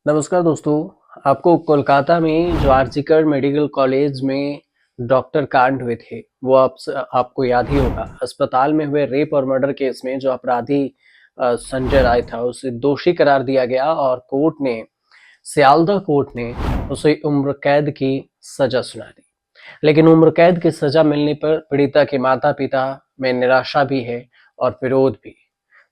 नमस्कार दोस्तों। आपको कोलकाता में जो आरजिकर मेडिकल कॉलेज में डॉक्टर कांड हुए थे वो आपको याद ही होगा। अस्पताल में हुए रेप और मर्डर केस में जो अपराधी संजय राय था उसे दोषी करार दिया गया और सियालदह कोर्ट ने उसे उम्र कैद की सजा सुना दी। लेकिन उम्र कैद की सजा मिलने पर पीड़िता के माता पिता में निराशा भी है और विरोध भी।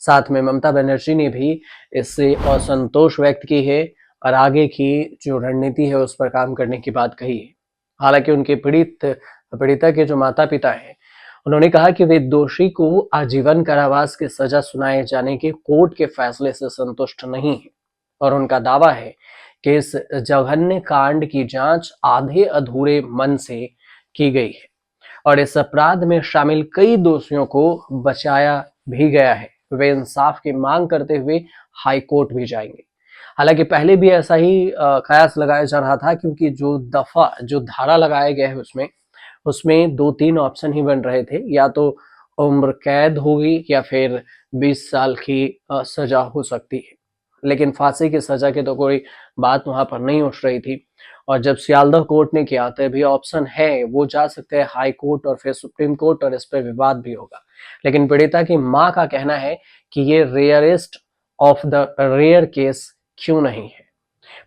साथ में ममता बनर्जी ने भी इससे असंतोष व्यक्त की है और आगे की जो रणनीति है उस पर काम करने की बात कही है। हालांकि उनके पीड़िता के जो माता पिता हैं उन्होंने कहा कि वे दोषी को आजीवन कारावास की सजा सुनाए जाने के कोर्ट के फैसले से संतुष्ट नहीं है और उनका दावा है कि इस जघन्य कांड की जांच आधे अधूरे मन से की गई है और इस अपराध में शामिल कई दोषियों को बचाया भी गया है। वे इंसाफ की मांग करते हुए हाई कोर्ट भी जाएंगे। हालांकि पहले भी ऐसा ही कयास लगाया जा रहा था, क्योंकि जो धारा लगाया गया है उसमें 2-3 ऑप्शन ही बन रहे थे, या तो उम्र कैद होगी या फिर 20 साल की सजा हो सकती है। लेकिन फांसी की सजा की तो कोई बात वहां पर नहीं उठ रही थी और जब सियालदह कोर्ट ने किया तो भी ऑप्शन है, वो जा सकते हैं हाई कोर्ट और फिर सुप्रीम कोर्ट और इस पर विवाद भी होगा। लेकिन पीड़िता की मां का कहना है कि ये rarest of the rare case क्यों नहीं है।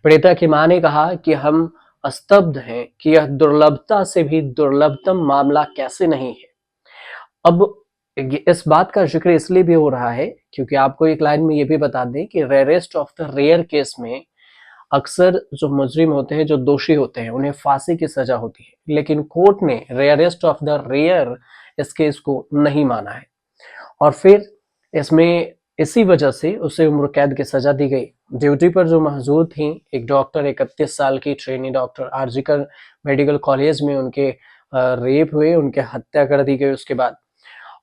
पीड़िता की मां ने कहा कि हम स्तब्ध हैं कि यह दुर्लभता से भी दुर्लभतम मामला कैसे नहीं है। अब इस बात का जिक्र इसलिए भी हो रहा है क्योंकि आपको एक लाइन में ये भी बता दें कि rarest of the rare case में अक्सर जो मुजरिम होते हैं, जो दोषी होते हैं, उन्हें फांसी की सजा होती है, लेकिन कोर्ट ने रेयरेस्ट ऑफ द रेयर इस केस को नहीं माना है और फिर इसमें इसी वजह से उसे उम्र कैद की सजा दी गई। ड्यूटी पर जो मौजूद थी एक डॉक्टर, 31 साल की ट्रेनी डॉक्टर, आरजिकर मेडिकल कॉलेज में उनके रेप हुए, उनके हत्या कर दी गई उसके बाद।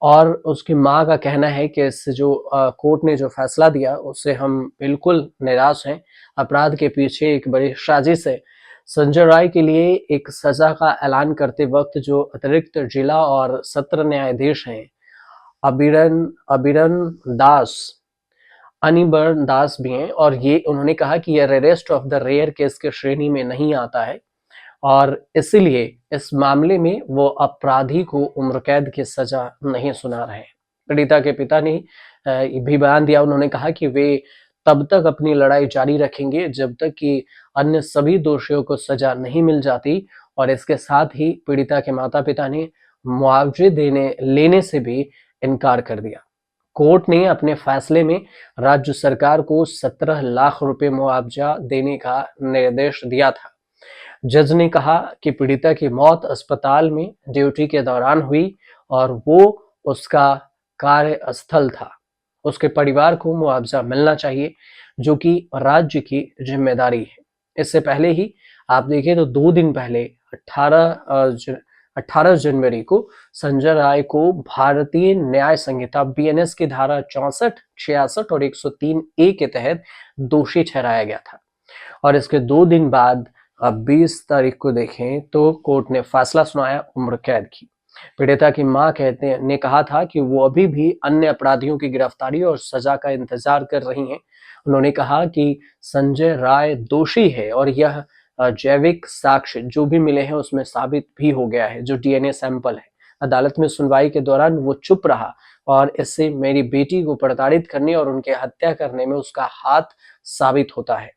और उसकी माँ का कहना है कि इस जो कोर्ट ने जो फैसला दिया उससे हम बिल्कुल निराश हैं। अपराध के पीछे एक बड़ी साजिश है। संजय राय के लिए एक सजा का ऐलान करते वक्त जो अतिरिक्त जिला और सत्र न्यायाधीश हैं अबिरन अबिरन दास अनिबर्न दास भी हैं और ये उन्होंने कहा कि यह rarest of the rare case के श्रेणी में नहीं आता है और इसीलिए इस मामले में वो अपराधी को उम्र कैद की सजा नहीं सुना रहे हैं। पीड़िता के पिता ने भी बयान दिया। उन्होंने कहा कि वे तब तक अपनी लड़ाई जारी रखेंगे जब तक कि अन्य सभी दोषियों को सजा नहीं मिल जाती और इसके साथ ही पीड़िता के माता पिता ने मुआवजे देने लेने से भी इनकार कर दिया। कोर्ट ने अपने फैसले में राज्य सरकार को 17 लाख रुपए मुआवजा देने का निर्देश दिया था। जज ने कहा कि पीड़िता की मौत अस्पताल में ड्यूटी के दौरान हुई और वो उसका कार्यस्थल था। उसके परिवार को मुआवजा मिलना चाहिए, जो कि राज्य की जिम्मेदारी है। इससे पहले ही आप देखिए तो 2 दिन पहले 18 जनवरी को संजय राय को भारतीय न्याय संहिता बीएनएस की धारा 64, 66 और 103 ए के तहत दोषी ठहराया गया था और इसके 2 दिन बाद अब 20 तारीख को देखें तो कोर्ट ने फैसला सुनाया उम्र कैद की। पीड़िता की मां ने कहा था कि वो अभी भी अन्य अपराधियों की गिरफ्तारी और सजा का इंतजार कर रही हैं। उन्होंने कहा कि संजय राय दोषी है और यह जैविक साक्ष्य जो भी मिले हैं उसमें साबित भी हो गया है, जो डीएनए सैंपल है। अदालत में सुनवाई के दौरान वो चुप रहा और इससे मेरी बेटी को प्रताड़ित करने और उनके हत्या करने में उसका हाथ साबित होता है।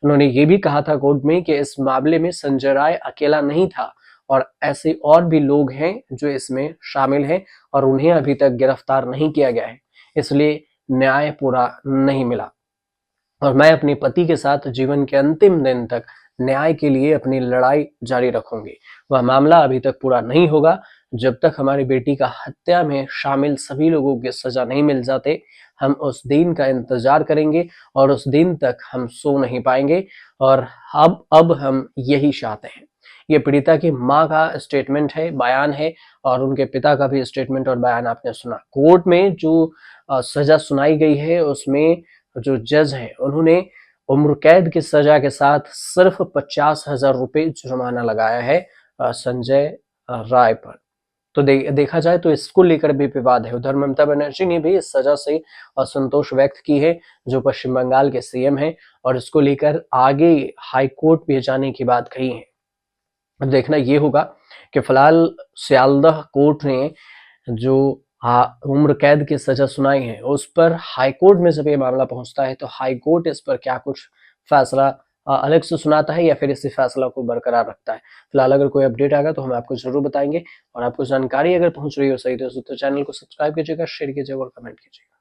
उन्होंने ये भी कहा था कोर्ट में कि इस मामले में संजय राय अकेला नहीं था और ऐसे और भी लोग हैं जो इसमें शामिल हैं और उन्हें अभी तक गिरफ्तार नहीं किया गया है, इसलिए न्याय पूरा नहीं मिला और मैं अपने पति के साथ जीवन के अंतिम दिन तक न्याय के लिए अपनी लड़ाई जारी रखूंगी। वह मामला अभी तक पूरा नहीं होगा जब तक हमारी बेटी का हत्या में शामिल सभी लोगों की सजा नहीं मिल जाते। हम उस दिन का इंतजार करेंगे और उस दिन तक हम सो नहीं पाएंगे और अब हम यही चाहते हैं। ये पीड़िता की मां का स्टेटमेंट है, बयान है और उनके पिता का भी स्टेटमेंट और बयान आपने सुना। कोर्ट में जो सजा सुनाई गई है उसमें जो जज हैं उन्होंने उम्र कैद की सजा के साथ सिर्फ 50,000 रुपए जुर्माना लगाया है संजय राय पर। तो देखा जाए तो इसको लेकर भी विवाद है। उधर ममता बनर्जी ने भी इस सजा से असंतोष व्यक्त की है, जो पश्चिम बंगाल के सीएम हैं, और इसको लेकर आगे हाई कोर्ट भी जाने की बात कही है। अब देखना ये होगा कि फिलहाल सियालदह कोर्ट ने जो उम्र कैद की सजा सुनाई है, उस पर हाई कोर्ट में जब ये मामला पहुंचता है तो हाई कोर्ट इस पर क्या कुछ फैसला अलग से सुनाता है या फिर इसी फैसला को बरकरार रखता है। फिलहाल अगर कोई अपडेट आएगा तो हम आपको जरूर बताएंगे, और आपको जानकारी अगर पहुंच रही हो सही तो चैनल को सब्सक्राइब कीजिएगा, शेयर कीजिएगा और कमेंट कीजिएगा।